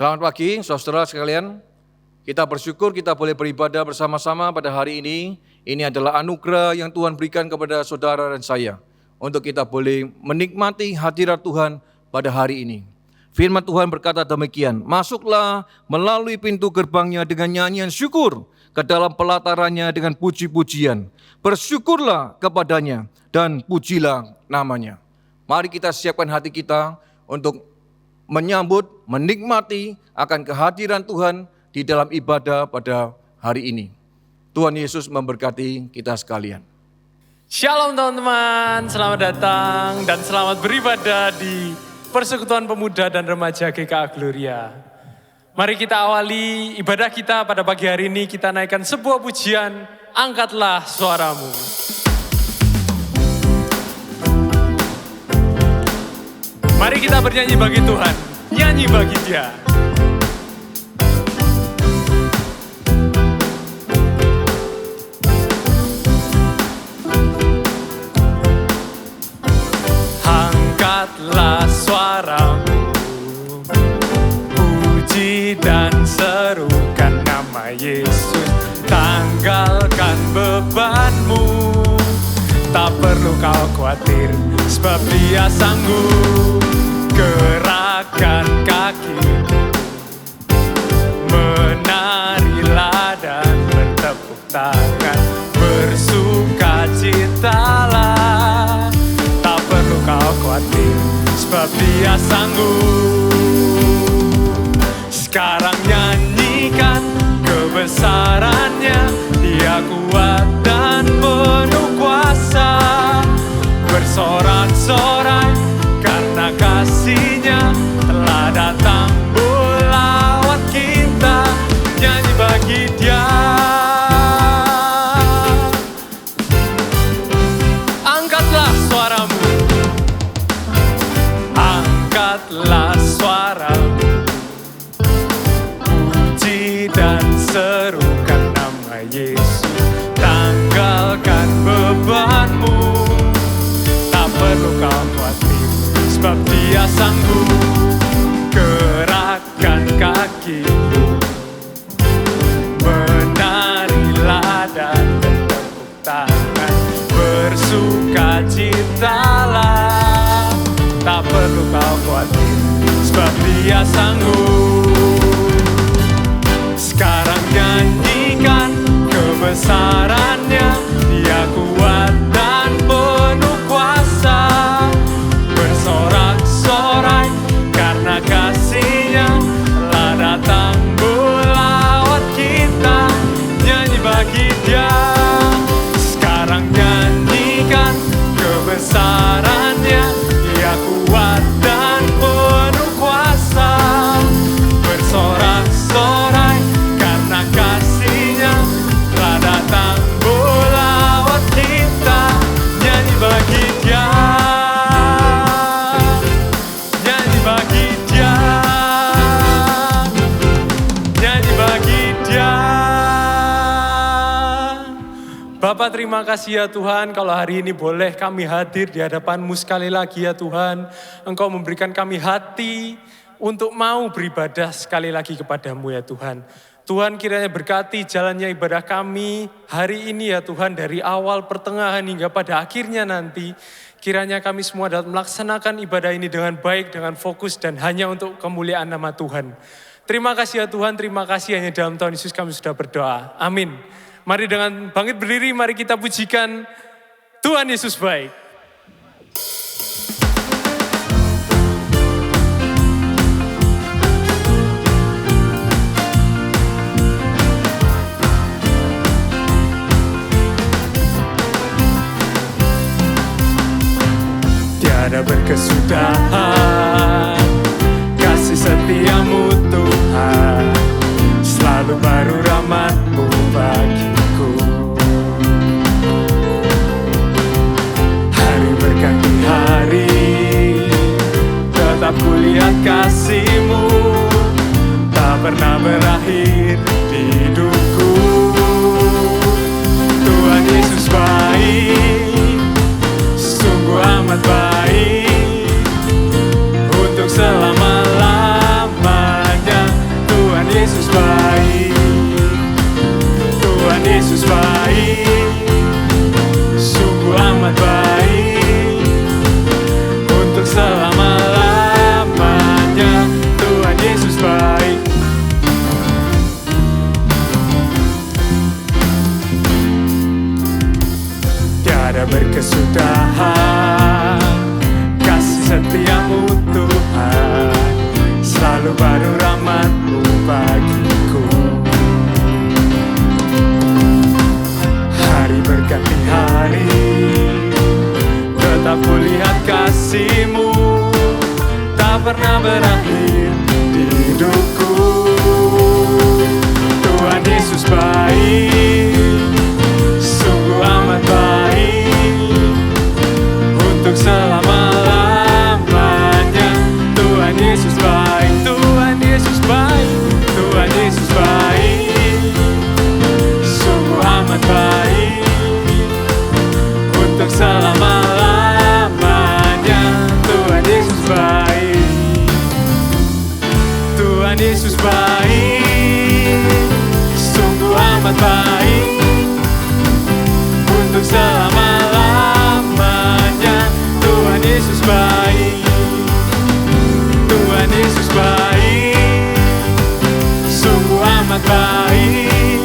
Selamat pagi, saudara sekalian. Kita bersyukur kita boleh beribadah bersama-sama pada hari ini. Ini adalah anugerah yang Tuhan berikan kepada saudara dan saya, untuk kita boleh menikmati hadirat Tuhan pada hari ini. Firman Tuhan berkata demikian, masuklah melalui pintu gerbangnya dengan nyanyian syukur, ke dalam pelatarannya dengan puji-pujian. Bersyukurlah kepadanya dan pujilah namanya. Mari kita siapkan hati kita untuk menyambut, menikmati akan kehadiran Tuhan di dalam ibadah pada hari ini. Tuhan Yesus memberkati kita sekalian. Shalom teman-teman, selamat datang dan selamat beribadah di Persekutuan Pemuda dan Remaja GKA Gloria. Mari kita awali ibadah kita pada pagi hari ini, kita naikkan sebuah pujian, angkatlah suaramu. Mari kita bernyanyi bagi Tuhan, nyanyi bagi Dia. Angkatlah suaramu, puji dan serukan nama Yesus. Tanggalkan bebanmu, tak perlu kau khawatir, sebab Dia sanggup. Gerakkan kaki, menarilah dan bertepuk tangan, bersukacitalah. Tak perlu kau khawatir, sebab Dia sanggup. Sekarang nyanyikan kebesarannya, Dia kuat dan penuh kuasa. Bersorak-sorai karena kasih-Nya telah datang melawat kita. Nyanyi bagi Dia. Angkatlah suaramu, angkatlah suaramu, puji dan serukan nama Yesus. Tanggalkan bebanmu, tak perlu kau khawatir, sebab Dia sanggup. Gerakkan kakimu, menarilah dan bertepuk tangan, bersukacitalah. Tak perlu kau khawatir, sebab Dia sanggup. Sekarang nyanyikan kebesarannya, Dia kuat dan penuh kuasa. Bersorak-sorai karena kasih-Nya telah datang melawat kita. Nyanyi bagi Dia. Sekarang nyanyikan kebesarannya, Dia kuat dan penuh kuasa. Bersorak-sorai karena kasih-Nya telah datang melawat kita. Nyanyi bagi Dia. Nyanyi bagi Dia. Nyanyi bagi Dia. Bapak, terima kasih ya Tuhan, kalau hari ini boleh kami hadir di hadapan-Mu sekali lagi ya Tuhan. Engkau memberikan kami hati untuk mau beribadah sekali lagi kepada-Mu ya Tuhan. Tuhan, kiranya berkati jalannya ibadah kami hari ini ya Tuhan, dari awal, pertengahan hingga pada akhirnya nanti. Kiranya kami semua dapat melaksanakan ibadah ini dengan baik, dengan fokus dan hanya untuk kemuliaan nama Tuhan. Terima kasih ya Tuhan, terima kasih, hanya dalam Tuhan Yesus kami sudah berdoa. Amin. Mari dengan bangkit berdiri, mari kita pujikan Tuhan Yesus baik. Tiada berkesudahan kasih setia-Mu Tuhan, selalu baru rahmat-Mu bagiku. Hari berganti hari, tetap kulihat kasih-Mu, tak pernah berakhir di hidupku. Tuhan Yesus baik, sungguh amat baik. Yesus baik, Tuhan Yesus baik, sungguh amat baik, untuk selama-lamanya. Tuhan Yesus baik. Tiada berkesudahan kasih setiamu Tuhan, selalu baru rahmat-Mu bagiku. Hari berganti hari, tetap kulihat kasih-Mu, tak pernah berakhir di hidupku. Tuhan Yesus baik, sungguh amat baik, untuk selama-lamanya. Tuhan Yesus baik, Tuhan Yesus baik, Tuhan Yesus baik, sungguh amat baik, untuk selama-lamanya. Tuhan Yesus baik, Tuhan Yesus baik, sungguh amat baik, untuk selama-lamanya. Tuhan Yesus baik, Tuhan Yesus baik, sungguh amat baik,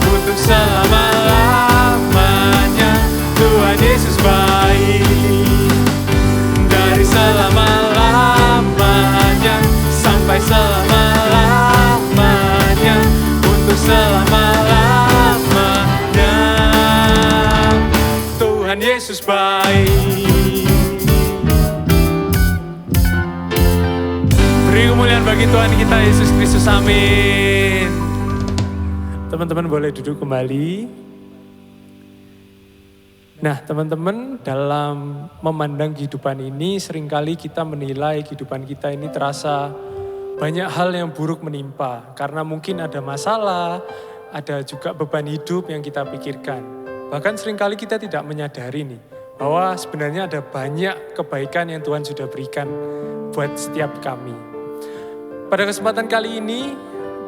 untuk selama-lamanya. Tuhan Yesus baik, dari selama-lamanya sampai selama-lamanya, untuk selama-lamanya. Tuhan Yesus baik. Beri kemuliaan bagi Tuhan kita Yesus Kristus, amin. Teman-teman boleh duduk kembali. Nah teman-teman, dalam memandang kehidupan ini seringkali kita menilai kehidupan kita ini terasa banyak hal yang buruk menimpa. Karena mungkin ada masalah, ada juga beban hidup yang kita pikirkan. Bahkan seringkali kita tidak menyadari nih, bahwa sebenarnya ada banyak kebaikan yang Tuhan sudah berikan buat setiap kami. Pada kesempatan kali ini,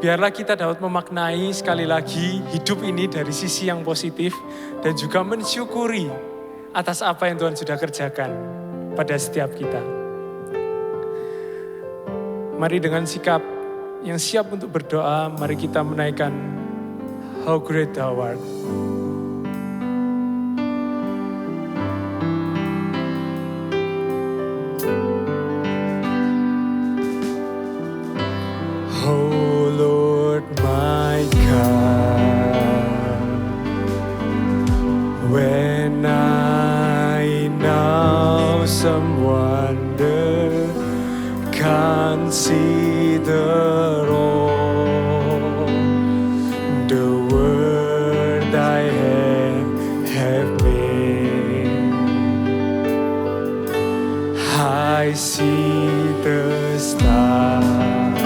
biarlah kita dapat memaknai sekali lagi hidup ini dari sisi yang positif dan juga mensyukuri atas apa yang Tuhan sudah kerjakan pada setiap kita. Mari dengan sikap yang siap untuk berdoa, mari kita menaikkan How Great Thou Art. Oh Lord my God, when I now some wonder consider all the word I have made, I see the stars,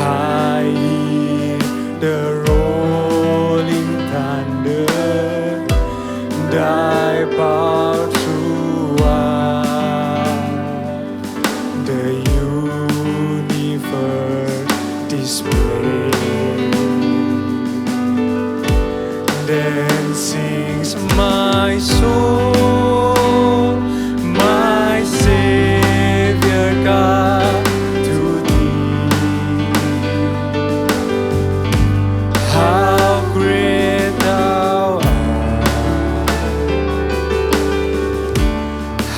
I hear the rolling thunder, and I bow to the universe display. Then sings my soul, my Savior God, to Thee. How great Thou art,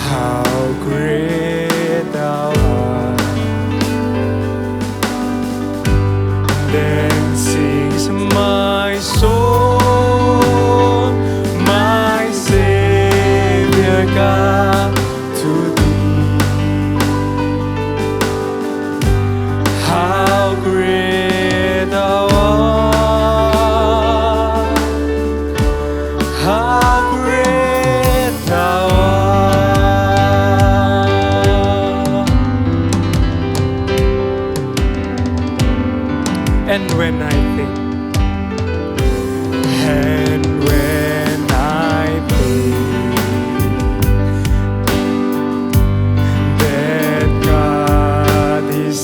how great Thou art. Then sings my soul, my Savior God, to Thee. How great Thou art, how great Thou art. And when I think, and when I think that God is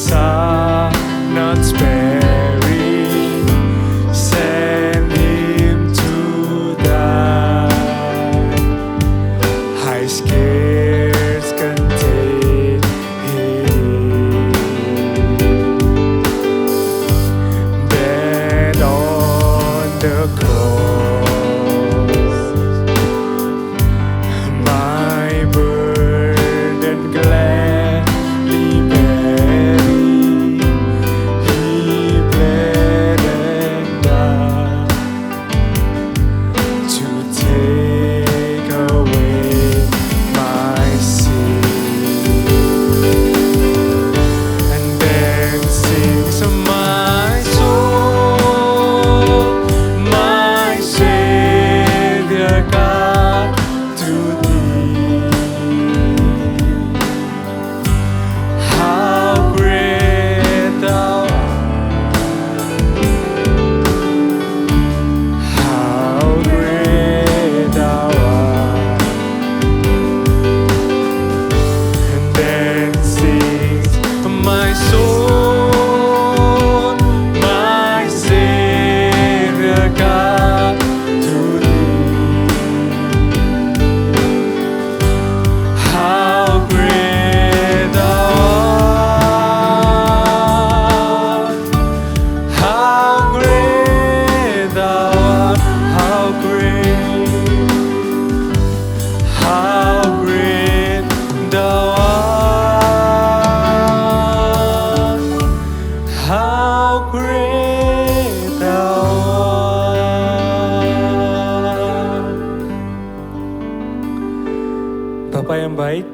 yang baik,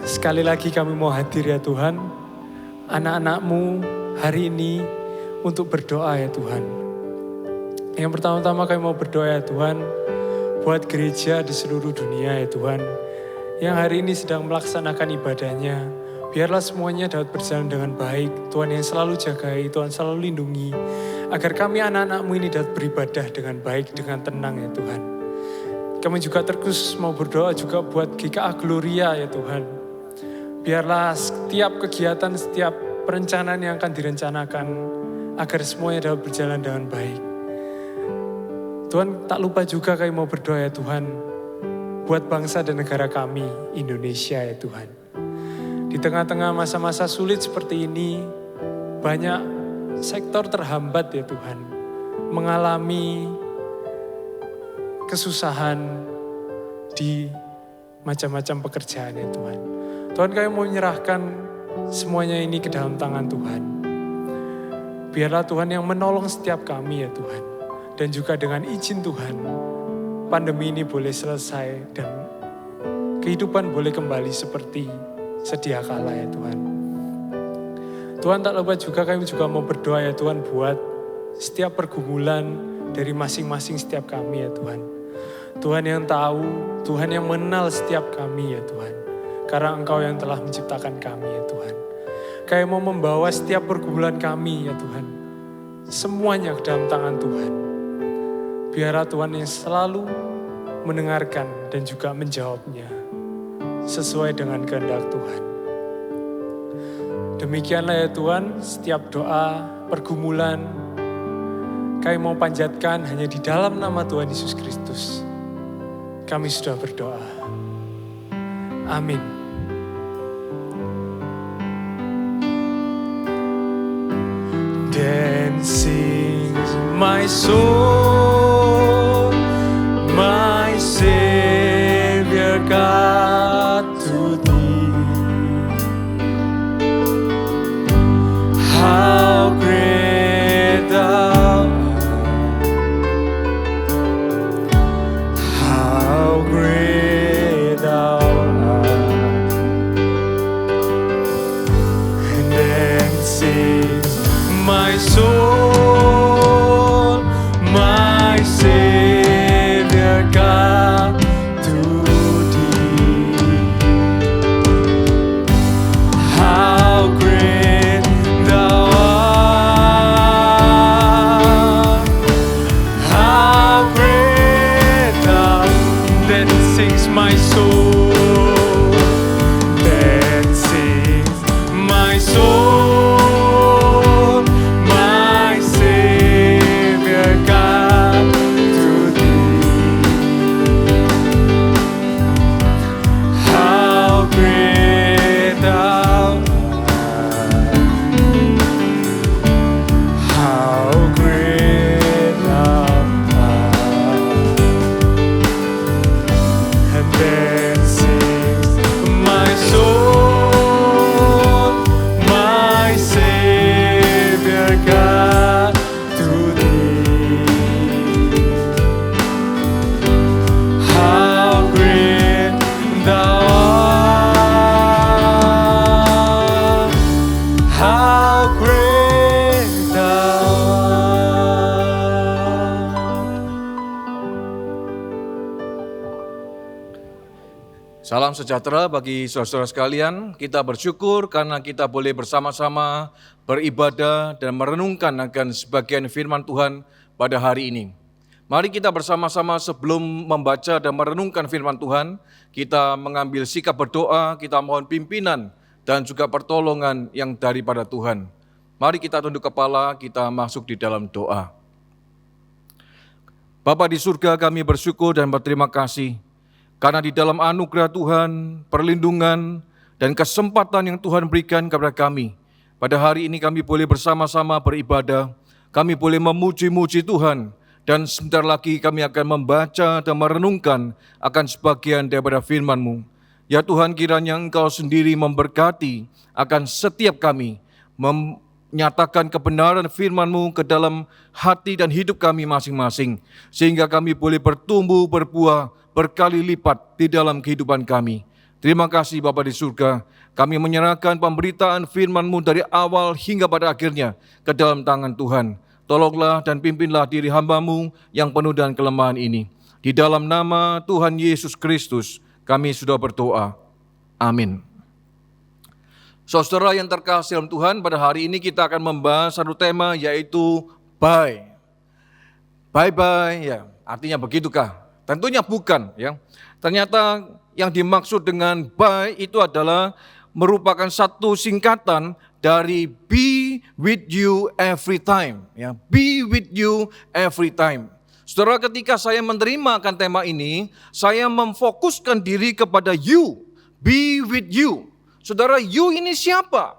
sekali lagi kami mau hadir ya Tuhan, anak-anak-Mu hari ini untuk berdoa ya Tuhan. Yang pertama-tama kami mau berdoa ya Tuhan, buat gereja di seluruh dunia ya Tuhan, yang hari ini sedang melaksanakan ibadahnya. Biarlah semuanya dapat berjalan dengan baik. Tuhan yang selalu jagai, Tuhan selalu lindungi, agar kami anak-anak-Mu ini dapat beribadah dengan baik, dengan tenang ya Tuhan. Kami juga terus mau berdoa juga buat GKA Gloria ya Tuhan. Biarlah setiap kegiatan, setiap perencanaan yang akan direncanakan, agar semuanya dapat berjalan dengan baik. Tuhan, tak lupa juga kami mau berdoa ya Tuhan, buat bangsa dan negara kami, Indonesia ya Tuhan. Di tengah-tengah masa-masa sulit seperti ini, banyak sektor terhambat ya Tuhan, mengalami kesusahan di macam-macam pekerjaan ya Tuhan. Tuhan, kami mau menyerahkan semuanya ini ke dalam tangan Tuhan. Biarlah Tuhan yang menolong setiap kami ya Tuhan. Dan juga dengan izin Tuhan, pandemi ini boleh selesai dan kehidupan boleh kembali seperti sedia kala ya Tuhan. Tuhan, tak lupa juga kami juga mau berdoa ya Tuhan buat setiap pergumulan dari masing-masing setiap kami ya Tuhan. Tuhan yang tahu, Tuhan yang mengenal setiap kami ya Tuhan. Karena Engkau yang telah menciptakan kami ya Tuhan. Kami mau membawa setiap pergumulan kami ya Tuhan, semuanya ke dalam tangan Tuhan. Biarlah Tuhan yang selalu mendengarkan dan juga menjawabnya sesuai dengan kehendak Tuhan. Demikianlah ya Tuhan, setiap doa, pergumulan, kami mau panjatkan hanya di dalam nama Tuhan Yesus Kristus. Kami sudah berdoa. Amin. Then sings my soul, my Savior God, to Thee. How great Thou art, how great Thou art. And then sings my soul, my Savior God, to Thee. How great Thou art, how great Thou. Then sings my soul, then sings my soul, my Savior God, to Thee. How great Thou art, how great Thou art. And then sings my soul, my Savior God, to Thee. How great Thou art, how great Thou art. Salam sejahtera bagi saudara-saudara sekalian. Kita bersyukur karena kita boleh bersama-sama beribadah dan merenungkan akan sebagian firman Tuhan pada hari ini. Mari kita bersama-sama sebelum membaca dan merenungkan firman Tuhan, kita mengambil sikap berdoa, kita mohon pimpinan dan juga pertolongan yang daripada Tuhan. Mari kita tunduk kepala, kita masuk di dalam doa. Bapa di surga, kami bersyukur dan berterima kasih karena di dalam anugerah Tuhan, perlindungan, dan kesempatan yang Tuhan berikan kepada kami. Pada hari ini kami boleh bersama-sama beribadah, kami boleh memuji-muji Tuhan, dan sebentar lagi kami akan membaca dan merenungkan akan sebagian daripada firman-Mu. Ya Tuhan, kiranya Engkau sendiri memberkati akan setiap kami, menyatakan kebenaran firman-Mu ke dalam hati dan hidup kami masing-masing, sehingga kami boleh bertumbuh berbuah berkali lipat di dalam kehidupan kami. Terima kasih Bapa di surga, kami menyerahkan pemberitaan firman-Mu dari awal hingga pada akhirnya ke dalam tangan Tuhan. Tolonglah dan pimpinlah diri hamba-Mu yang penuh dengan kelemahan ini. Di dalam nama Tuhan Yesus Kristus kami sudah berdoa. Amin. Saudara yang terkasih dalam Tuhan, pada hari ini kita akan membahas satu tema, yaitu bye. Bye-bye, ya. Artinya begitukah? Tentunya bukan, ya. Ternyata yang dimaksud dengan bye itu adalah merupakan satu singkatan dari be with you every time, ya. Be with you every time. Saudara, ketika saya menerima akan tema ini, saya memfokuskan diri kepada you, be with you. Saudara, you ini siapa?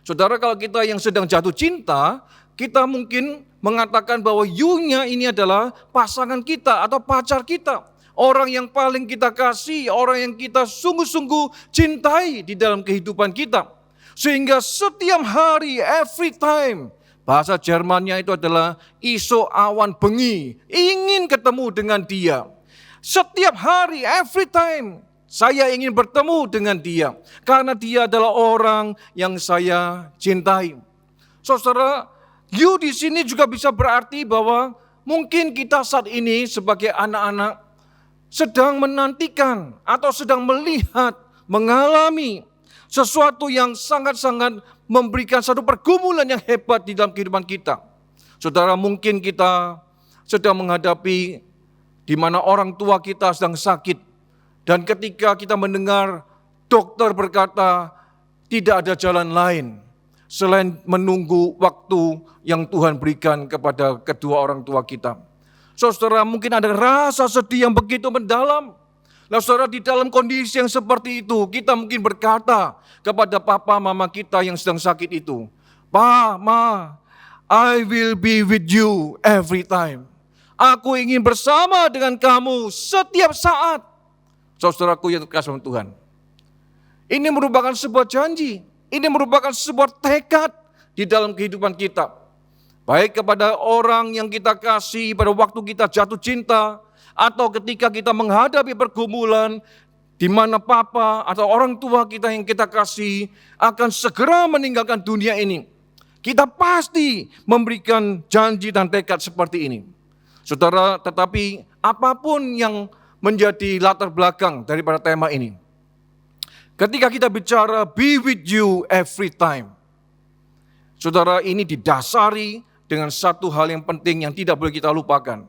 Saudara, kalau kita yang sedang jatuh cinta, kita mungkin mengatakan bahwa you-nya ini adalah pasangan kita atau pacar kita. Orang yang paling kita kasih, orang yang kita sungguh-sungguh cintai di dalam kehidupan kita. Sehingga setiap hari, every time, bahasa Jermannya itu adalah iso awan bengi, ingin ketemu dengan dia. Setiap hari, every time, saya ingin bertemu dengan dia, karena dia adalah orang yang saya cintai. Saudara, you di sini juga bisa berarti bahwa mungkin kita saat ini sebagai anak-anak sedang menantikan atau sedang melihat, mengalami sesuatu yang sangat-sangat memberikan satu pergumulan yang hebat di dalam kehidupan kita. Saudara, mungkin kita sedang menghadapi di mana orang tua kita sedang sakit. Dan ketika kita mendengar dokter berkata tidak ada jalan lain selain menunggu waktu yang Tuhan berikan kepada kedua orang tua kita. Saudara, mungkin ada rasa sedih yang begitu mendalam. Nah, saudara, di dalam kondisi yang seperti itu, kita mungkin berkata kepada papa mama kita yang sedang sakit itu, "Pa, Ma, I will be with you every time." Aku ingin bersama dengan kamu setiap saat. Saudaraku yang terkasih oleh Tuhan, ini merupakan sebuah janji, ini merupakan sebuah tekad di dalam kehidupan kita. Baik kepada orang yang kita kasih pada waktu kita jatuh cinta, atau ketika kita menghadapi pergumulan, di mana papa atau orang tua kita yang kita kasih akan segera meninggalkan dunia ini. Kita pasti memberikan janji dan tekad seperti ini. Saudara, tetapi apapun yang menjadi latar belakang daripada tema ini. Ketika kita bicara be with you every time, saudara, ini didasari dengan satu hal yang penting yang tidak boleh kita lupakan,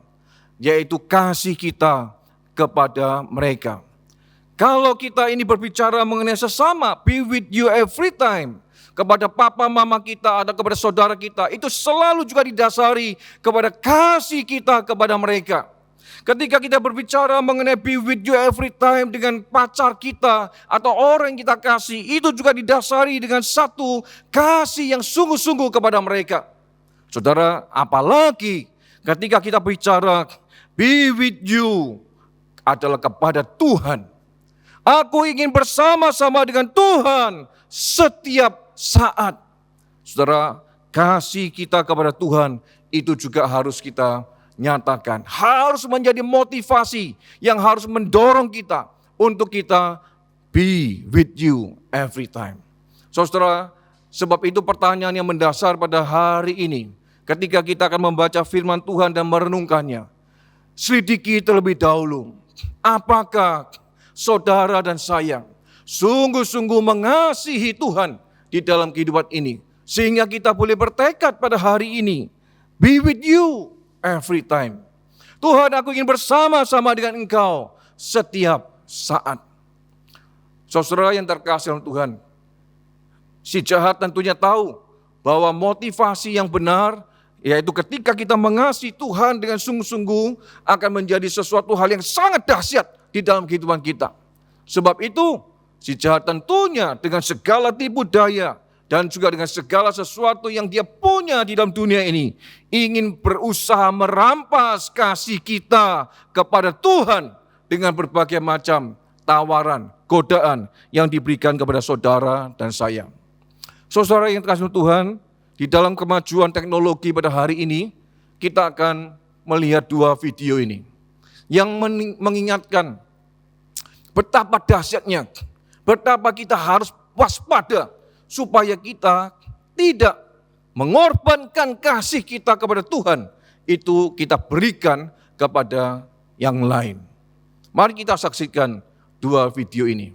yaitu kasih kita kepada mereka. Kalau kita ini berbicara mengenai sesama, be with you every time, kepada papa mama kita atau kepada saudara kita, itu selalu juga didasari kepada kasih kita kepada mereka. Ketika kita berbicara mengenai be with you every time dengan pacar kita atau orang yang kita kasih, itu juga didasari dengan satu kasih yang sungguh-sungguh kepada mereka. Saudara, apalagi ketika kita bicara be with you adalah kepada Tuhan. Aku ingin bersama-sama dengan Tuhan setiap saat. Saudara, kasih kita kepada Tuhan itu juga harus kita nyatakan, harus menjadi motivasi yang harus mendorong kita untuk kita be with you every time. Saudara, sebab itu pertanyaan yang mendasar pada hari ini, ketika kita akan membaca firman Tuhan dan merenungkannya, selidiki terlebih dahulu, apakah saudara dan saya sungguh-sungguh mengasihi Tuhan di dalam kehidupan ini, sehingga kita boleh bertekad pada hari ini, be with you every time. Tuhan, aku ingin bersama-sama dengan Engkau setiap saat. Saudara yang terkasih dalam Tuhan, si jahat tentunya tahu bahwa motivasi yang benar, yaitu ketika kita mengasihi Tuhan dengan sungguh-sungguh, akan menjadi sesuatu hal yang sangat dahsyat di dalam kehidupan kita. Sebab itu, si jahat tentunya dengan segala tipu daya, dan juga dengan segala sesuatu yang dia punya di dalam dunia ini, ingin berusaha merampas kasih kita kepada Tuhan dengan berbagai macam tawaran, godaan yang diberikan kepada saudara dan saya. Saudara yang terkasih Tuhan, di dalam kemajuan teknologi pada hari ini, kita akan melihat dua video ini yang mengingatkan betapa dahsyatnya Betapa kita harus waspada supaya kita tidak mengorbankan kasih kita kepada Tuhan, itu kita berikan kepada yang lain. Mari kita saksikan dua video ini.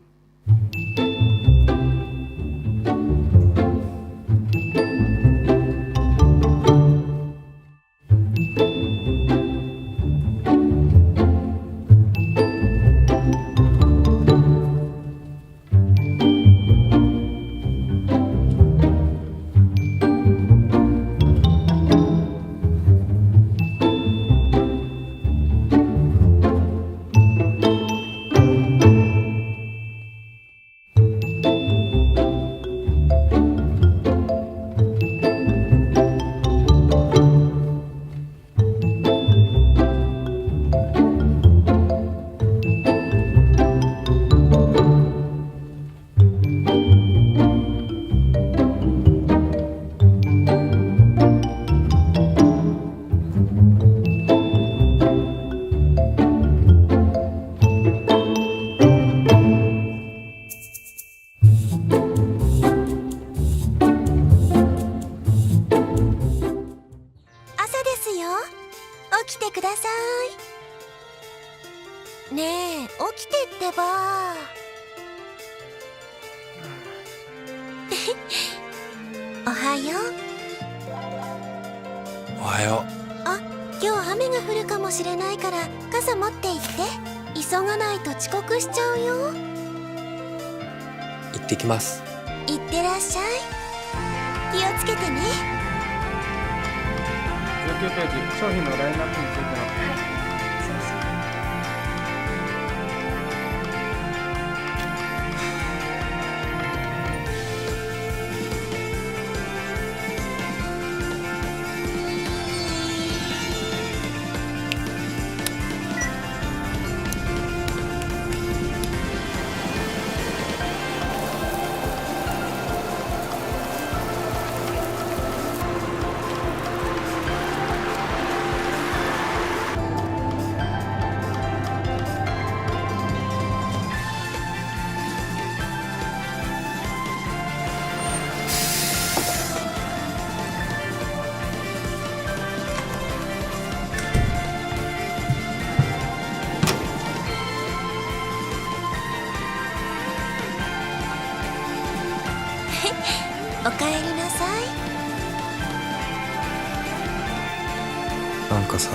さ、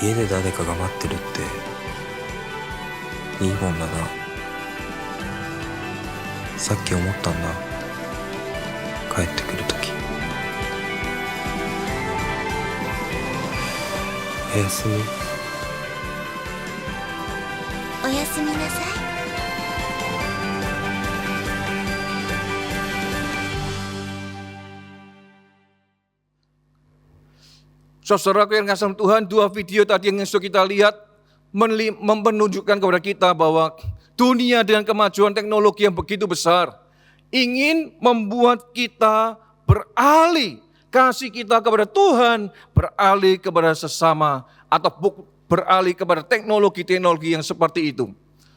家で誰かが待ってるっていいもんだな。さっき思ったんだ、帰ってくるとき。おやすみ。おやすみなさい。Saudaraku yang kasih Tuhan, dua video tadi yang sudah kita lihat menunjukkan kepada kita bahwa dunia dengan kemajuan teknologi yang begitu besar ingin membuat kita beralih kasih kita kepada Tuhan, beralih kepada sesama, atau beralih kepada teknologi-teknologi yang seperti itu.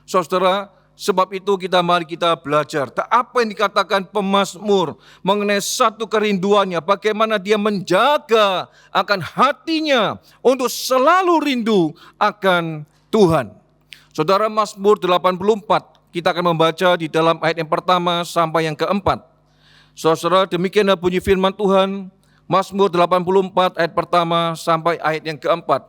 Saudara, sebab itu mari kita belajar apa yang dikatakan pemazmur mengenai satu kerinduannya, bagaimana dia menjaga akan hatinya untuk selalu rindu akan Tuhan. Saudara, Mazmur 84 kita akan membaca di dalam ayat yang pertama sampai yang keempat. Saudara, demikianlah bunyi firman Tuhan, Mazmur 84 ayat pertama sampai ayat yang keempat.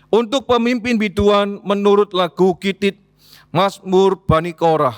Untuk pemimpin biduan menurut lagu Gitit, Mazmur Bani Korah.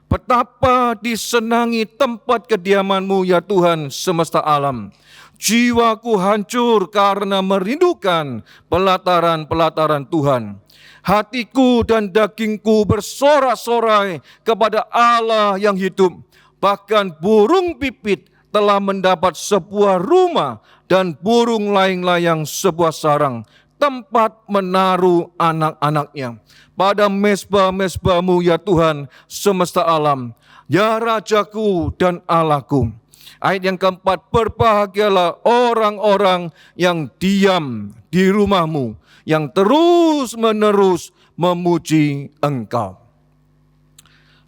Betapa disenangi tempat kediaman-Mu ya Tuhan semesta alam. Jiwaku hancur karena merindukan pelataran-pelataran Tuhan. Hatiku dan dagingku bersorak-sorai kepada Allah yang hidup. Bahkan burung pipit telah mendapat sebuah rumah dan burung layang-layang sebuah sarang, tempat menaruh anak-anaknya. Pada mezbah-mezbah-Mu ya Tuhan semesta alam, ya Rajaku dan Allahku. Ayat yang keempat, berbahagialah orang-orang yang diam di rumah-Mu, yang terus-menerus memuji Engkau.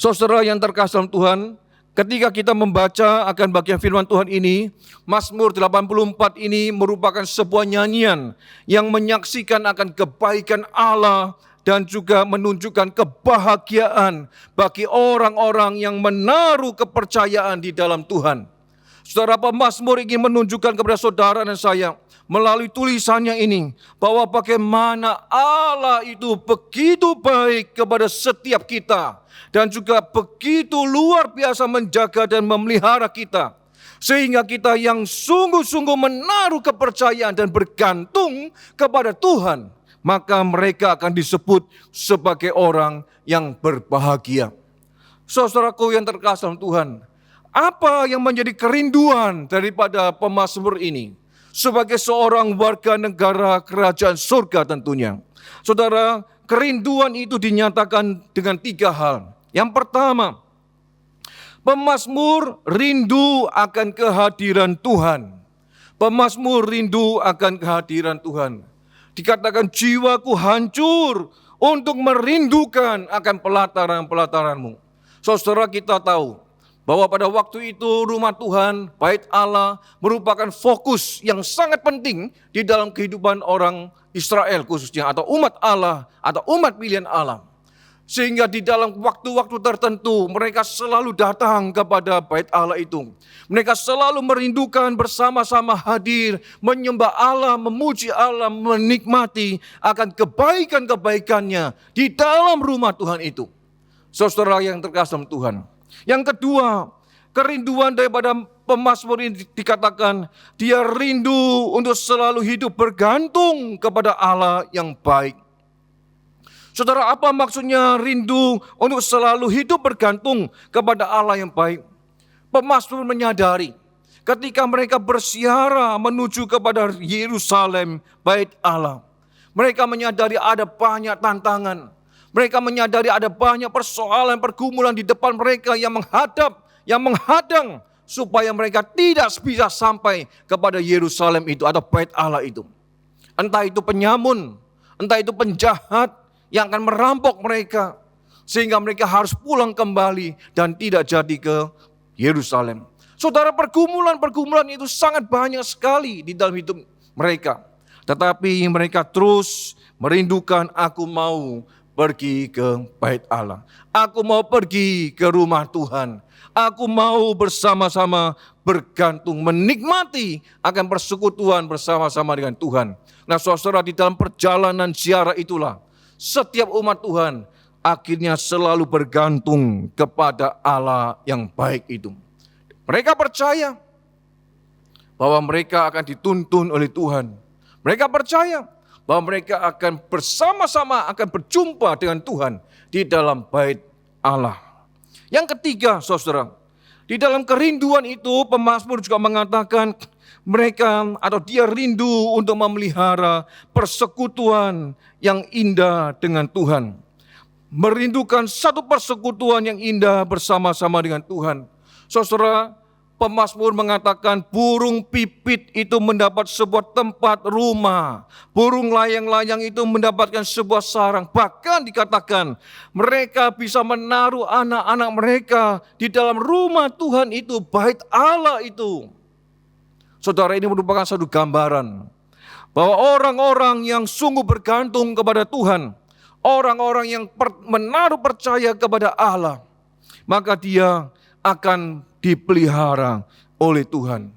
Saudara yang terkasih dalam Tuhan, ketika kita membaca akan bagian firman Tuhan ini, Mazmur 84 ini merupakan sebuah nyanyian yang menyaksikan akan kebaikan Allah dan juga menunjukkan kebahagiaan bagi orang-orang yang menaruh kepercayaan di dalam Tuhan. Saudara, pemazmur ingin menunjukkan kepada saudara dan saya melalui tulisannya ini bahwa bagaimana Allah itu begitu baik kepada setiap kita dan juga begitu luar biasa menjaga dan memelihara kita, sehingga kita yang sungguh-sungguh menaruh kepercayaan dan bergantung kepada Tuhan, maka mereka akan disebut sebagai orang yang berbahagia. Saudaraku yang terkasih dalam Tuhan, apa yang menjadi kerinduan daripada pemazmur ini? Sebagai seorang warga negara kerajaan surga tentunya. Saudara, kerinduan itu dinyatakan dengan 3 hal. Yang pertama, pemazmur rindu akan kehadiran Tuhan. Pemazmur rindu akan kehadiran Tuhan. Dikatakan jiwaku hancur untuk merindukan akan pelataran-pelataranmu. Saudara, kita tahu bahwa pada waktu itu rumah Tuhan, bait Allah merupakan fokus yang sangat penting di dalam kehidupan orang Israel khususnya, atau umat Allah, atau umat pilihan Allah. Sehingga di dalam waktu-waktu tertentu mereka selalu datang kepada bait Allah itu. Mereka selalu merindukan bersama-sama hadir, menyembah Allah, memuji Allah, menikmati akan kebaikan-kebaikannya di dalam rumah Tuhan itu. Saudara yang terkasih dalam Tuhan. Yang kedua, kerinduan daripada pemazmur ini dikatakan dia rindu untuk selalu hidup bergantung kepada Allah yang baik. Saudara, apa maksudnya rindu untuk selalu hidup bergantung kepada Allah yang baik? Pemazmur menyadari ketika mereka bersiara menuju kepada Yerusalem, bait Allah, mereka menyadari ada banyak tantangan. Mereka menyadari ada banyak persoalan, pergumulan di depan mereka yang menghadang supaya mereka tidak bisa sampai kepada Yerusalem itu atau bait Allah itu. Entah itu penyamun, entah itu penjahat yang akan merampok mereka sehingga mereka harus pulang kembali dan tidak jadi ke Yerusalem. Saudara, pergumulan-pergumulan itu sangat banyak sekali di dalam hidup mereka. Tetapi mereka terus merindukan, aku mau pergi ke bait Allah. Aku mau pergi ke rumah Tuhan. Aku mau bersama-sama bergantung, menikmati akan persekutuan bersama-sama dengan Tuhan. Nah saudara, di dalam perjalanan ziarah itulah setiap umat Tuhan akhirnya selalu bergantung kepada Allah yang baik itu. Mereka percaya bahwa mereka akan dituntun oleh Tuhan. Mereka percaya bahwa mereka akan bersama-sama akan berjumpa dengan Tuhan di dalam bait Allah. Yang ketiga, saudara, di dalam kerinduan itu pemazmur juga mengatakan mereka atau dia rindu untuk memelihara persekutuan yang indah dengan Tuhan. Merindukan satu persekutuan yang indah bersama-sama dengan Tuhan. Saudara, pemazmur mengatakan burung pipit itu mendapat sebuah tempat rumah. Burung layang-layang itu mendapatkan sebuah sarang. Bahkan dikatakan mereka bisa menaruh anak-anak mereka di dalam rumah Tuhan itu, bait Allah itu. Saudara, ini merupakan satu gambaran bahwa orang-orang yang sungguh bergantung kepada Tuhan, orang-orang yang menaruh percaya kepada Allah, maka dia akan dipelihara oleh Tuhan.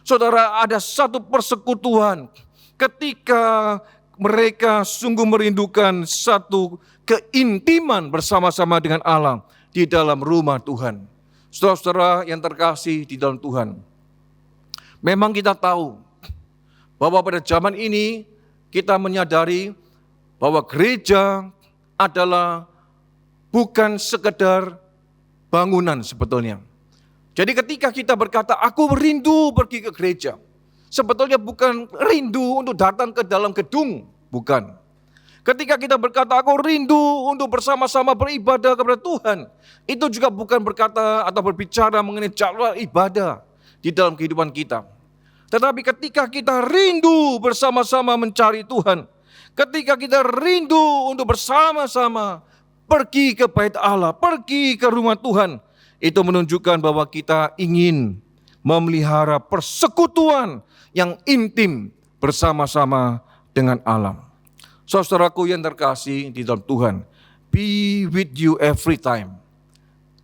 Saudara, ada satu persekutuan ketika mereka sungguh merindukan satu keintiman bersama-sama dengan Allah di dalam rumah Tuhan. Saudara-saudara yang terkasih di dalam Tuhan, memang kita tahu bahwa pada zaman ini kita menyadari bahwa gereja adalah bukan sekedar bangunan sebetulnya. Jadi ketika kita berkata, aku rindu pergi ke gereja, sebetulnya bukan rindu untuk datang ke dalam gedung, bukan. Ketika kita berkata, aku rindu untuk bersama-sama beribadah kepada Tuhan, itu juga bukan berkata atau berbicara mengenai jadwal ibadah di dalam kehidupan kita. Tetapi ketika kita rindu bersama-sama mencari Tuhan, ketika kita rindu untuk bersama-sama pergi ke bait Allah, pergi ke rumah Tuhan. Itu menunjukkan bahwa kita ingin memelihara persekutuan yang intim bersama-sama dengan Allah. Saudaraku yang terkasih di dalam Tuhan, be with you every time.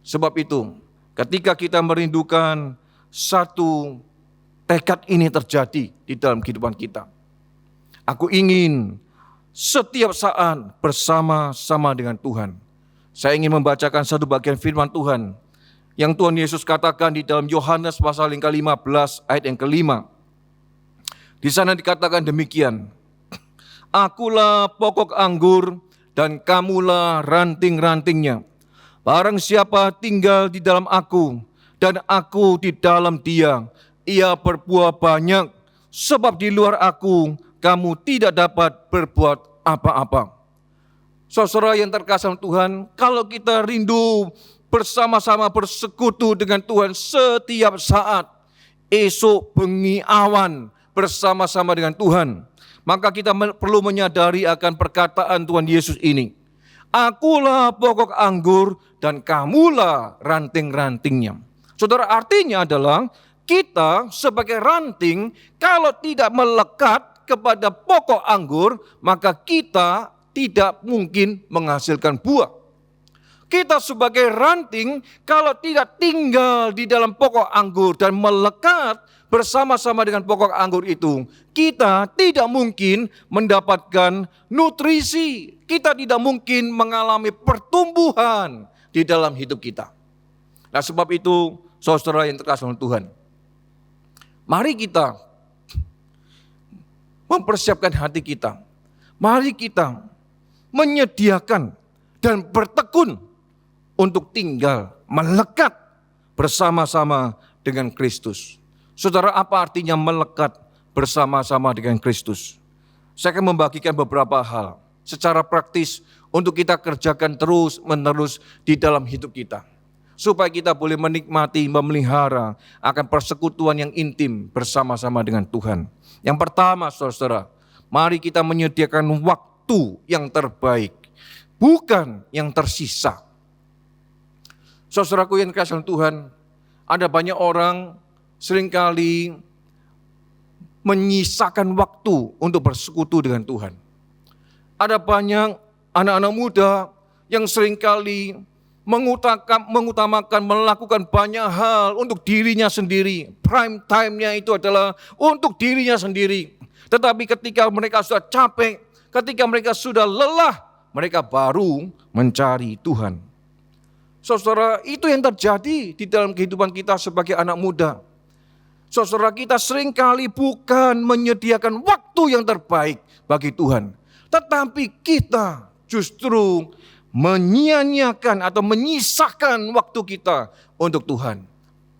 Sebab itu, ketika kita merindukan satu tekad ini terjadi di dalam kehidupan kita, aku ingin setiap saat bersama-sama dengan Tuhan. Saya ingin membacakan satu bagian firman Tuhan yang Tuhan Yesus katakan di dalam Yohanes pasal yang ke-15 ayat yang ke-5. Di sana dikatakan demikian, Akulah pokok anggur dan kamulah ranting-rantingnya. Barang siapa tinggal di dalam aku dan aku di dalam dia, ia berbuah banyak, sebab di luar aku kamu tidak dapat berbuat apa-apa. Saudara yang terkasih Tuhan, kalau kita rindu bersama-sama bersekutu dengan Tuhan setiap saat, esok bengi awan bersama-sama dengan Tuhan, maka kita perlu menyadari akan perkataan Tuhan Yesus ini. Akulah pokok anggur dan kamulah ranting-rantingnya. Saudara, artinya adalah kita sebagai ranting kalau tidak melekat kepada pokok anggur, maka kita tidak mungkin menghasilkan buah. Kita sebagai ranting kalau tidak tinggal di dalam pokok anggur dan melekat bersama-sama dengan pokok anggur itu, kita tidak mungkin mendapatkan nutrisi. Kita tidak mungkin mengalami pertumbuhan di dalam hidup kita. Nah, sebab itu, saudara yang terkasih Tuhan, mari kita mempersiapkan hati kita. Mari kita menyediakan dan bertekun untuk tinggal melekat bersama-sama dengan Kristus. Saudara, apa artinya melekat bersama-sama dengan Kristus? Saya akan membagikan beberapa hal secara praktis untuk kita kerjakan terus-menerus di dalam hidup kita, supaya kita boleh menikmati, memelihara akan persekutuan yang intim bersama-sama dengan Tuhan. Yang pertama, saudara, mari kita menyediakan waktu yang terbaik, bukan yang tersisa. Saudaraku yang dikasihi Tuhan, ada banyak orang seringkali menyisakan waktu untuk bersekutu dengan Tuhan. Ada banyak anak-anak muda yang seringkali mengutamakan melakukan banyak hal untuk dirinya sendiri. Prime time-nya itu adalah untuk dirinya sendiri. Tetapi ketika mereka sudah capek, ketika mereka sudah lelah, mereka baru mencari Tuhan. Saudara, itu yang terjadi di dalam kehidupan kita sebagai anak muda. Saudara, kita seringkali bukan menyediakan waktu yang terbaik bagi Tuhan, tetapi kita justru menyia-nyiakan atau menyisakan waktu kita untuk Tuhan.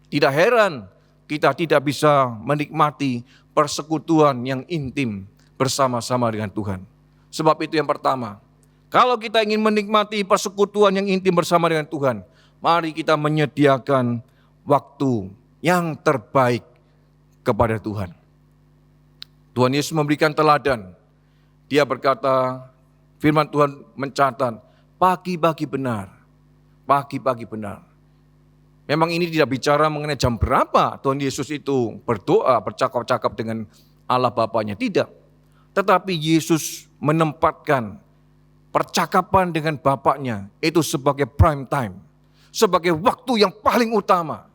Tidak heran kita tidak bisa menikmati persekutuan yang intim bersama-sama dengan Tuhan. Sebab itu yang pertama, kalau kita ingin menikmati persekutuan yang intim bersama dengan Tuhan, mari kita menyediakan waktu yang terbaik kepada Tuhan. Tuhan Yesus memberikan teladan. Dia berkata, firman Tuhan mencatat, pagi-pagi benar, pagi-pagi benar. Memang ini tidak bicara mengenai jam berapa Tuhan Yesus itu berdoa, bercakap-cakap dengan Allah Bapanya, tidak. Tetapi Yesus menempatkan percakapan dengan Bapaknya itu sebagai prime time, sebagai waktu yang paling utama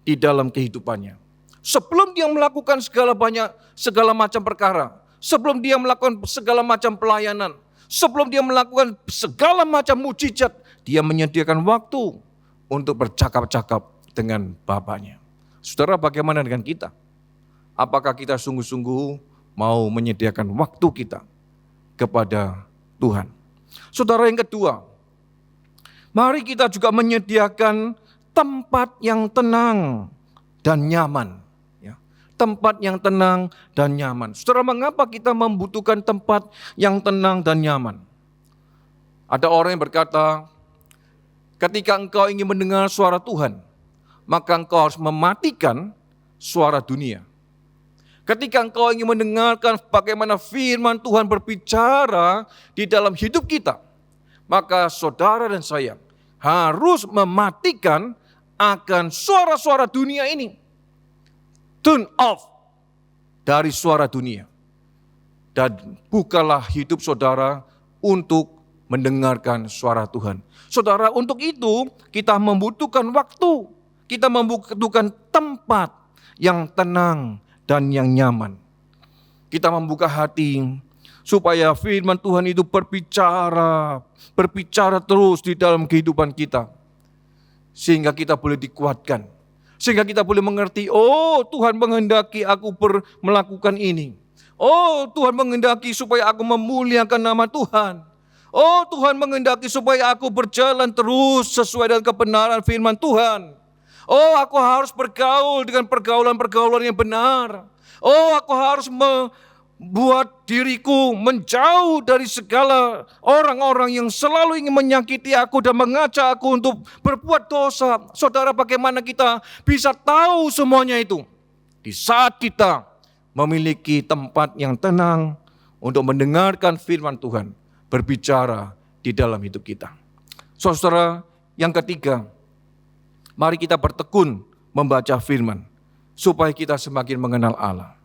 di dalam kehidupannya. Sebelum dia melakukan segala macam perkara, sebelum dia melakukan segala macam pelayanan, sebelum dia melakukan segala macam mukjizat, dia menyediakan waktu untuk bercakap-cakap dengan Bapaknya. Saudara, bagaimana dengan kita? Apakah kita sungguh-sungguh mau menyediakan waktu kita kepada Tuhan? Saudara, yang kedua, mari kita juga menyediakan tempat yang tenang dan nyaman. Tempat yang tenang dan nyaman. Saudara, mengapa kita membutuhkan tempat yang tenang dan nyaman? Ada orang yang berkata, ketika engkau ingin mendengar suara Tuhan, maka engkau harus mematikan suara dunia. Ketika engkau ingin mendengarkan bagaimana firman Tuhan berbicara di dalam hidup kita, maka saudara dan saya harus mematikan akan suara-suara dunia ini. Turn off dari suara dunia. Dan bukalah hidup saudara untuk mendengarkan suara Tuhan. Saudara, untuk itu kita membutuhkan waktu. Kita membutuhkan tempat yang tenang dan yang nyaman. Kita membuka hati supaya firman Tuhan itu berbicara terus di dalam kehidupan kita. Sehingga kita boleh dikuatkan. Sehingga kita boleh mengerti, oh Tuhan menghendaki aku melakukan ini. Oh Tuhan menghendaki supaya aku memuliakan nama Tuhan. Oh Tuhan menghendaki supaya aku berjalan terus sesuai dengan kebenaran firman Tuhan. Oh aku harus bergaul dengan pergaulan-pergaulan yang benar. Oh aku harus buat diriku menjauh dari segala orang-orang yang selalu ingin menyakiti aku dan mengajak aku untuk berbuat dosa. Saudara, bagaimana kita bisa tahu semuanya itu? Di saat kita memiliki tempat yang tenang untuk mendengarkan firman Tuhan berbicara di dalam hidup kita. Saudara, yang ketiga, mari kita bertekun membaca firman supaya kita semakin mengenal Allah.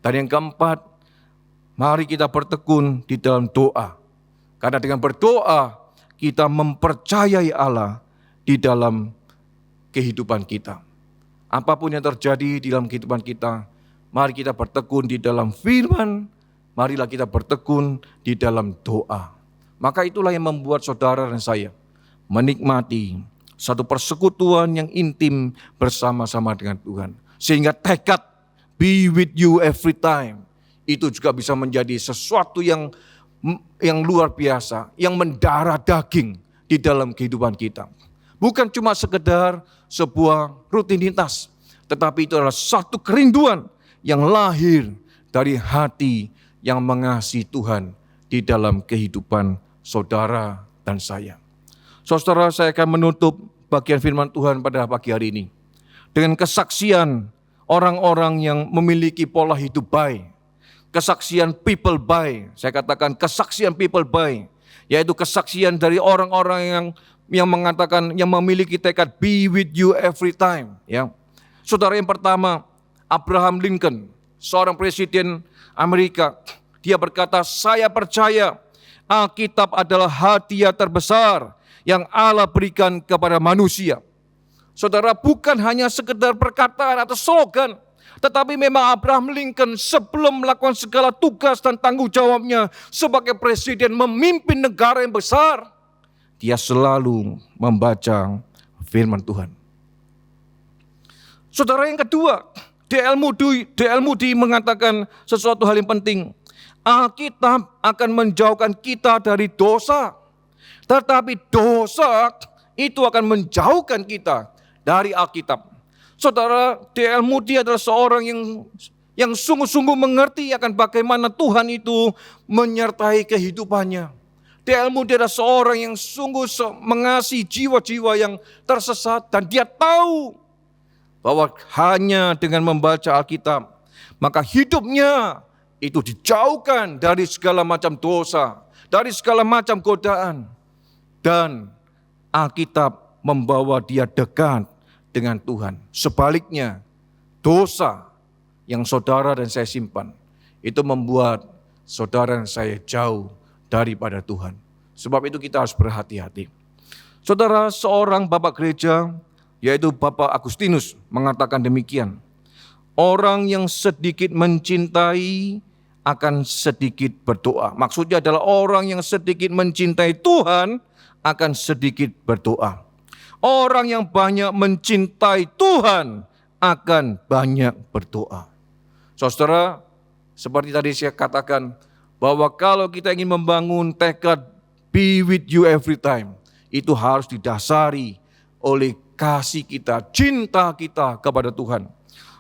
Dan yang keempat, mari kita bertekun di dalam doa. Karena dengan berdoa, kita mempercayai Allah di dalam kehidupan kita. Apapun yang terjadi di dalam kehidupan kita, mari kita bertekun di dalam firman, marilah kita bertekun di dalam doa. Maka itulah yang membuat saudara dan saya menikmati satu persekutuan yang intim bersama-sama dengan Tuhan. Sehingga tekad be with you every time itu juga bisa menjadi sesuatu yang luar biasa, yang mendarah daging di dalam kehidupan kita. Bukan cuma sekedar sebuah rutinitas, tetapi itu adalah satu kerinduan yang lahir dari hati yang mengasihi Tuhan di dalam kehidupan saudara dan saya. Saudara, saya akan menutup bagian firman Tuhan pada pagi hari ini dengan kesaksian orang-orang yang memiliki pola hidup baik. Kesaksian people by, saya katakan kesaksian people by, yaitu kesaksian dari orang-orang yang mengatakan, yang memiliki tekad be with you every time. Ya, saudara, yang pertama Abraham Lincoln, seorang presiden Amerika. Dia berkata, saya percaya Alkitab adalah hadiah terbesar yang Allah berikan kepada manusia. Saudara, bukan hanya sekedar perkataan atau slogan, tetapi memang Abraham Lincoln sebelum melakukan segala tugas dan tanggung jawabnya sebagai presiden memimpin negara yang besar, dia selalu membaca firman Tuhan. Saudara, yang kedua, D.L. Moody mengatakan sesuatu hal yang penting. Alkitab akan menjauhkan kita dari dosa, tetapi dosa itu akan menjauhkan kita dari Alkitab. Saudara, D.L. Moody adalah seorang yang sungguh-sungguh mengerti akan bagaimana Tuhan itu menyertai kehidupannya. D.L. Moody adalah seorang yang sungguh mengasihi jiwa-jiwa yang tersesat, dan dia tahu bahwa hanya dengan membaca Alkitab, maka hidupnya itu dijauhkan dari segala macam dosa, dari segala macam godaan. Dan Alkitab membawa dia dekat dengan Tuhan. Sebaliknya, dosa yang saudara dan saya simpan, itu membuat saudara dan saya jauh daripada Tuhan. Sebab itu kita harus berhati-hati. Saudara, seorang bapak gereja, yaitu Bapak Agustinus, mengatakan demikian. Orang yang sedikit mencintai akan sedikit berdoa. Maksudnya adalah orang yang sedikit mencintai Tuhan akan sedikit berdoa. Orang yang banyak mencintai Tuhan akan banyak berdoa. Saudara, seperti tadi saya katakan, bahwa kalau kita ingin membangun tekad be with you every time, itu harus didasari oleh kasih kita, cinta kita kepada Tuhan.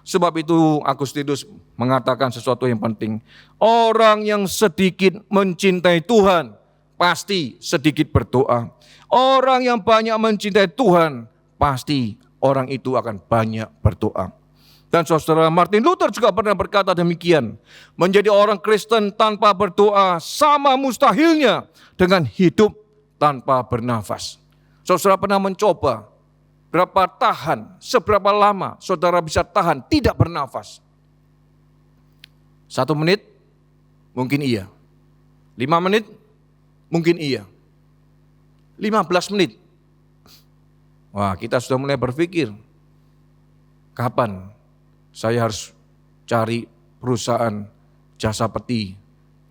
Sebab itu Agustinus mengatakan sesuatu yang penting. Orang yang sedikit mencintai Tuhan pasti sedikit berdoa. Orang yang banyak mencintai Tuhan, pasti orang itu akan banyak berdoa. Dan saudara, Martin Luther juga pernah berkata demikian. Menjadi orang Kristen tanpa berdoa sama mustahilnya dengan hidup tanpa bernafas. Saudara pernah mencoba seberapa lama saudara bisa tahan tidak bernafas? 1 menit? Mungkin iya. 5 menit? Mungkin iya. 15 menit? Wah, kita sudah mulai berpikir, kapan saya harus cari perusahaan jasa peti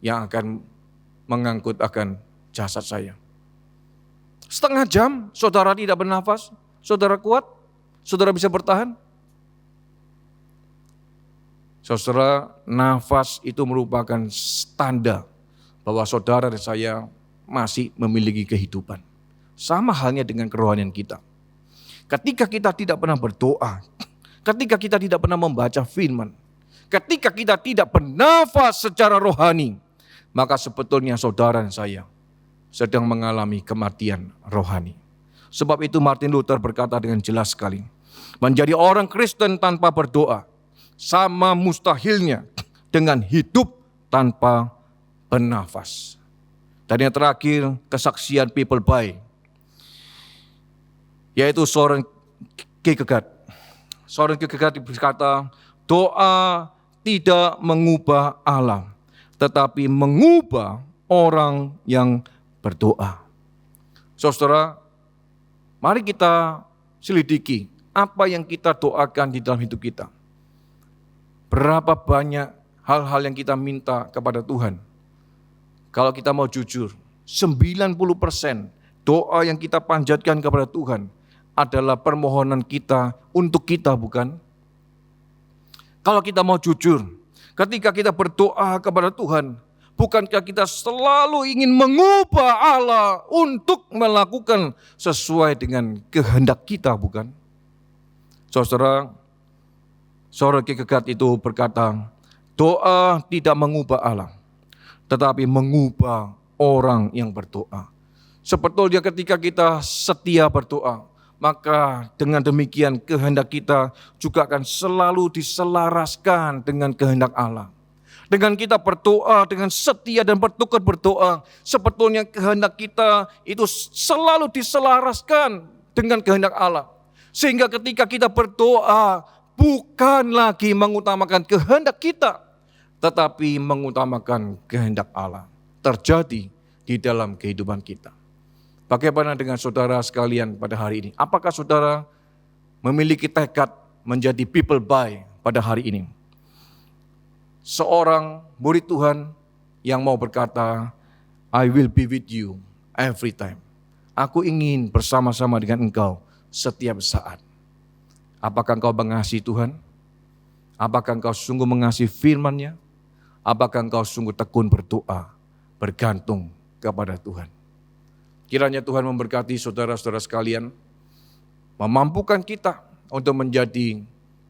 yang akan mengangkut akan jasad saya. Setengah jam saudara tidak bernafas, saudara kuat? Saudara bisa bertahan? Saudara, nafas itu merupakan tanda bahwa saudara dan saya masih memiliki kehidupan. Sama halnya dengan kerohanian kita. Ketika kita tidak pernah berdoa, ketika kita tidak pernah membaca firman, ketika kita tidak bernafas secara rohani, maka sebetulnya saudara dan saya sedang mengalami kematian rohani. Sebab itu Martin Luther berkata dengan jelas sekali, menjadi orang Kristen tanpa berdoa sama mustahilnya dengan hidup tanpa bernafas. Dan yang terakhir, kesaksian people by, yaitu Søren Kierkegaard. Søren Kierkegaard berkata, doa tidak mengubah alam, tetapi mengubah orang yang berdoa. Saudara, mari kita selidiki apa yang kita doakan di dalam hidup kita. Berapa banyak hal-hal yang kita minta kepada Tuhan. Kalau kita mau jujur, 90% doa yang kita panjatkan kepada Tuhan adalah permohonan kita untuk kita, bukan? Kalau kita mau jujur, ketika kita berdoa kepada Tuhan, bukankah kita selalu ingin mengubah Allah untuk melakukan sesuai dengan kehendak kita, bukan? Saudara, Søren Kierkegaard itu berkata, doa tidak mengubah Allah, tetapi mengubah orang yang berdoa. Sebetulnya ketika kita setia berdoa, maka dengan demikian kehendak kita juga akan selalu diselaraskan dengan kehendak Allah. Dengan kita berdoa, dengan setia dan bertukar berdoa, sebetulnya kehendak kita itu selalu diselaraskan dengan kehendak Allah. Sehingga ketika kita berdoa, bukan lagi mengutamakan kehendak kita, tetapi mengutamakan kehendak Allah terjadi di dalam kehidupan kita. Bagaimana dengan saudara sekalian pada hari ini? Apakah saudara memiliki tekad menjadi people by pada hari ini? Seorang murid Tuhan yang mau berkata, I will be with you every time. Aku ingin bersama-sama dengan engkau setiap saat. Apakah engkau mengasihi Tuhan? Apakah engkau sungguh mengasihi firman-Nya? Apakah engkau sungguh tekun berdoa, bergantung kepada Tuhan? Kiranya Tuhan memberkati saudara-saudara sekalian, memampukan kita untuk menjadi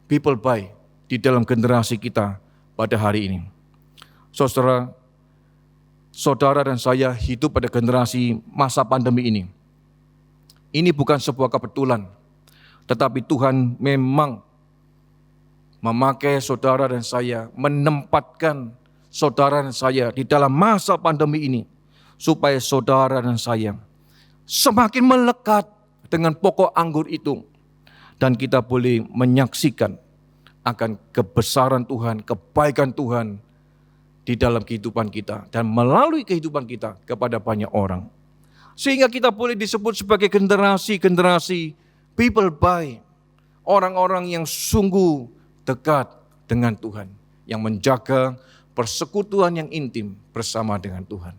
people by di dalam generasi kita pada hari ini. Saudara dan saya hidup pada generasi masa pandemi ini. Ini bukan sebuah kebetulan, tetapi Tuhan memang memakai saudara dan saya, menempatkan saudara dan saya di dalam masa pandemi ini, supaya saudara dan saya semakin melekat dengan pokok anggur itu, dan kita boleh menyaksikan akan kebesaran Tuhan, kebaikan Tuhan di dalam kehidupan kita, dan melalui kehidupan kita kepada banyak orang. Sehingga kita boleh disebut sebagai generasi-generasi people by, orang-orang yang sungguh dekat dengan Tuhan, yang menjaga persekutuan yang intim bersama dengan Tuhan.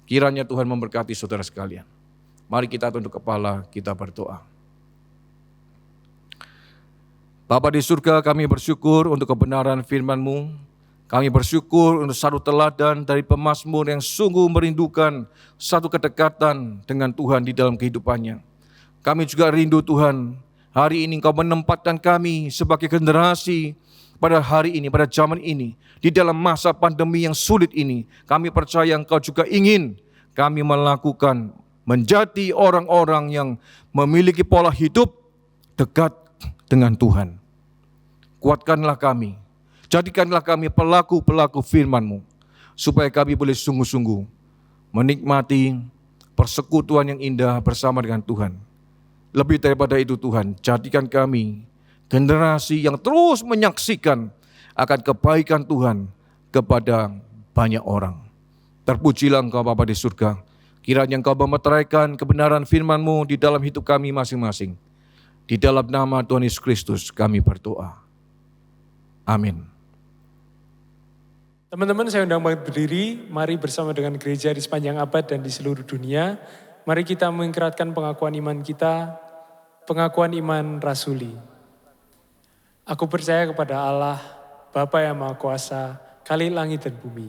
Kiranya Tuhan memberkati saudara sekalian. Mari kita tunduk kepala, kita berdoa. Bapa di surga, kami bersyukur untuk kebenaran firman-Mu. Kami bersyukur untuk satu teladan dari pemazmur yang sungguh merindukan satu kedekatan dengan Tuhan di dalam kehidupannya. Kami juga rindu Tuhan, hari ini Engkau menempatkan kami sebagai generasi pada hari ini, pada zaman ini, di dalam masa pandemi yang sulit ini. Kami percaya Engkau juga ingin kami melakukan, menjadi orang-orang yang memiliki pola hidup dekat dengan Tuhan. Kuatkanlah kami, jadikanlah kami pelaku-pelaku firman-Mu, supaya kami boleh sungguh-sungguh menikmati persekutuan yang indah bersama dengan Tuhan. Lebih daripada itu Tuhan, jadikan kami generasi yang terus menyaksikan akan kebaikan Tuhan kepada banyak orang. Terpujilah Engkau Bapa di surga. Kiranya Engkau memeteraikan kebenaran firman-Mu di dalam hidup kami masing-masing. Di dalam nama Tuhan Yesus Kristus kami berdoa. Amin. Teman-teman, saya undang berdiri. Mari bersama dengan gereja di sepanjang abad dan di seluruh dunia. Mari kita mengikratkan pengakuan iman kita, pengakuan iman rasuli. Aku percaya kepada Allah, Bapa yang Maha Kuasa, Khalik langit dan bumi.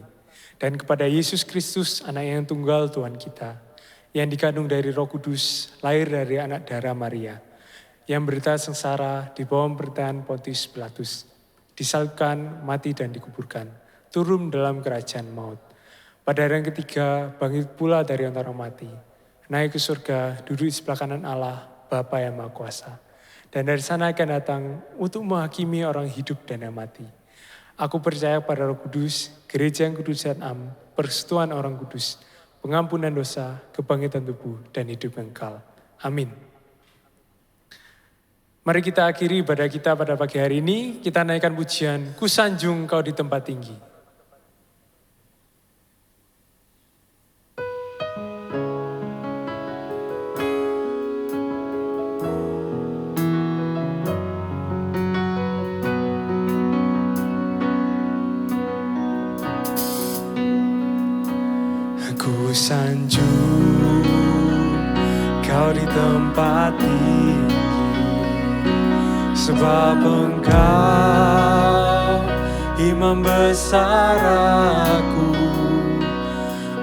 Dan kepada Yesus Kristus, anak yang tunggal Tuhan kita, yang dikandung dari Roh Kudus, lahir dari anak darah Maria, yang berita sengsara di bawah pemerintahan Pontius Pilatus, disalibkan, mati dan dikuburkan, turun dalam kerajaan maut. Pada hari yang ketiga, bangkit pula dari antara mati, naik ke surga, duduk di sebelah kanan Allah, Bapa yang Maha Kuasa. Dan dari sana akan datang untuk menghakimi orang hidup dan yang mati. Aku percaya pada Roh Kudus, gereja yang kudus dan am, persekutuan orang kudus, pengampunan dosa, kebangkitan tubuh, dan hidup kekal. Amin. Mari kita akhiri ibadah kita pada pagi hari ini. Kita naikkan pujian, Kusanjung Kau di tempat tinggi. Kusanjung Kau di tempat tinggi, sebab Engkau imam besar aku.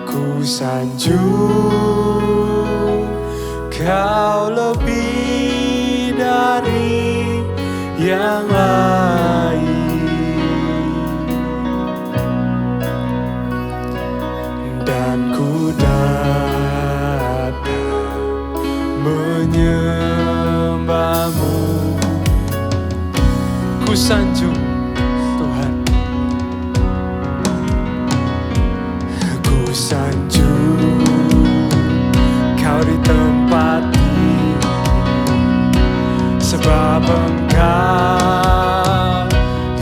Kusanjung Kau lebih dari yang lain. Dan ku datang menyembah-Mu. Ku sanjung Tuhan, ku sanjung Kau di tempat ini, sebab Engkau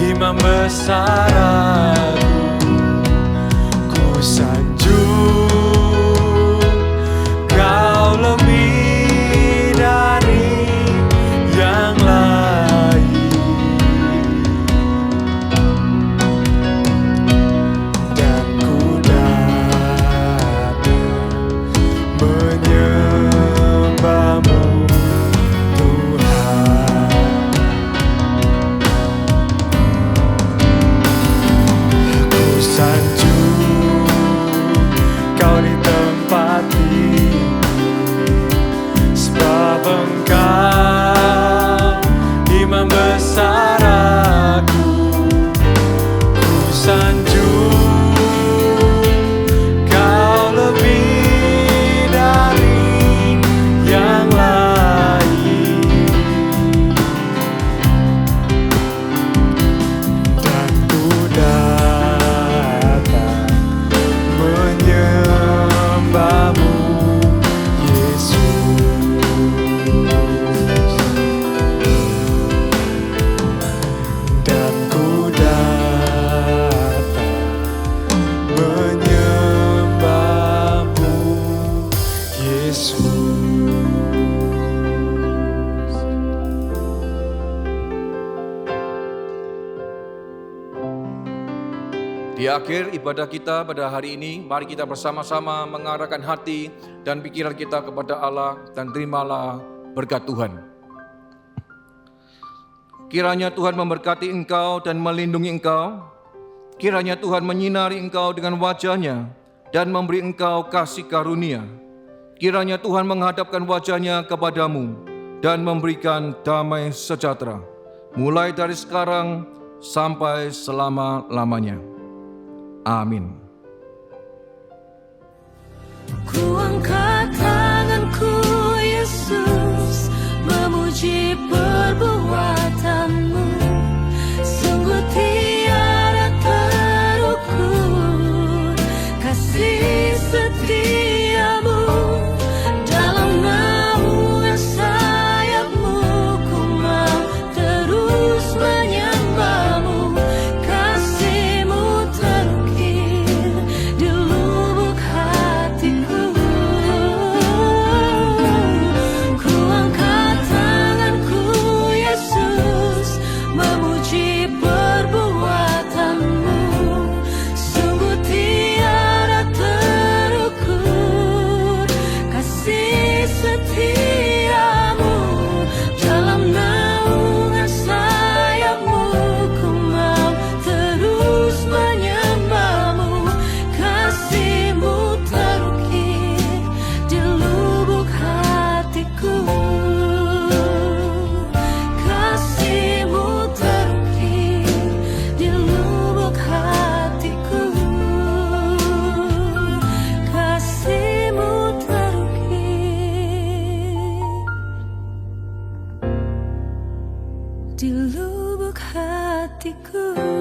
imam besar aku. Ku sanjung Kau lebih dari yang lain. Dan ku datang menyembah-Mu Tuhan. Ku sanjung Kau di tempat ini, sebab Engkau imam besar aku. Ku sanjung Kau lebih dari yang lain. Dan ku datang menyembah-Mu Yesus. Dan ku datang menyembah-Mu Yesus. Di akhir ibadah kita pada hari ini, mari kita bersama-sama mengarahkan hati dan pikiran kita kepada Allah dan terimalah berkat Tuhan. Kiranya Tuhan memberkati engkau dan melindungi engkau. Kiranya Tuhan menyinari engkau dengan wajah-Nya dan memberi engkau kasih karunia. Kiranya Tuhan menghadapkan wajah-Nya kepadamu dan memberikan damai sejahtera, mulai dari sekarang sampai selama-lamanya. Amin. Ku angkat tanganku Yesus, memuji perbuatan-Mu. Sungguh tiada terukur kasih setia-Mu. hatiku.